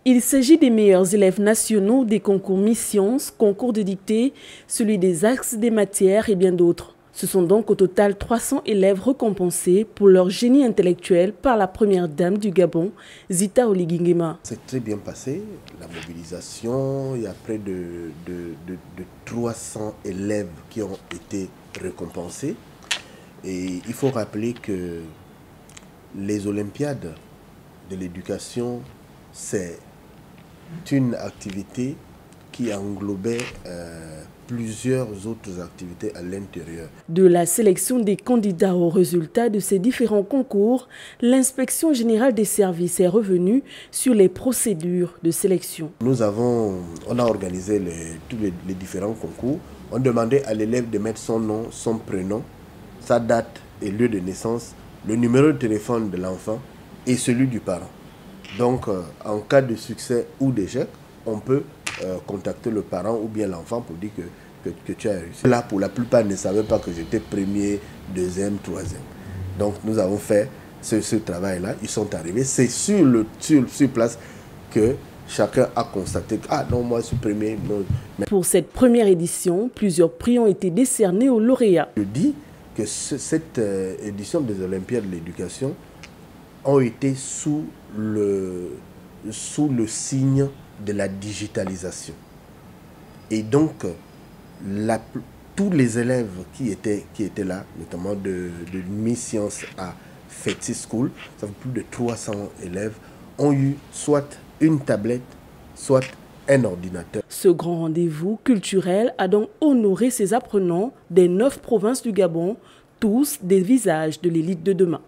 Il s'agit des meilleurs élèves nationaux des concours Miss-Sciences, concours de dictée, celui des axes des matières et bien d'autres. Ce sont donc au total 300 élèves récompensés pour leur génie intellectuel par la première dame du Gabon, Zita Oligingema. C'est très bien passé, la mobilisation, il y a près de 300 élèves qui ont été récompensés. Et il faut rappeler que les Olympiades de l'éducation, c'est une activité qui englobait plusieurs autres activités à l'intérieur. De la sélection des candidats aux résultats de ces différents concours, l'inspection générale des services est revenue sur les procédures de sélection. On a organisé tous les différents concours. On demandait à l'élève de mettre son nom, son prénom, sa date et lieu de naissance, le numéro de téléphone de l'enfant et celui du parent. Donc, en cas de succès ou d'échec, on peut contacter le parent ou bien l'enfant pour dire que tu as réussi. Là, pour la plupart, ne savaient pas que j'étais premier, deuxième, troisième. Donc, nous avons fait ce travail-là. Ils sont arrivés. C'est sur place que chacun a constaté que, ah non, moi, je suis premier. Non. Pour cette première édition, plusieurs prix ont été décernés aux lauréats. Je dis que cette édition des Olympiades de l'éducation ont été sous le signe de la digitalisation. Et donc, tous les élèves qui étaient là, notamment de Miss-Sciences à Fetsi School, ça fait plus de 300 élèves, ont eu soit une tablette, soit un ordinateur. Ce grand rendez-vous culturel a donc honoré ces apprenants des 9 provinces du Gabon, tous des visages de l'élite de demain.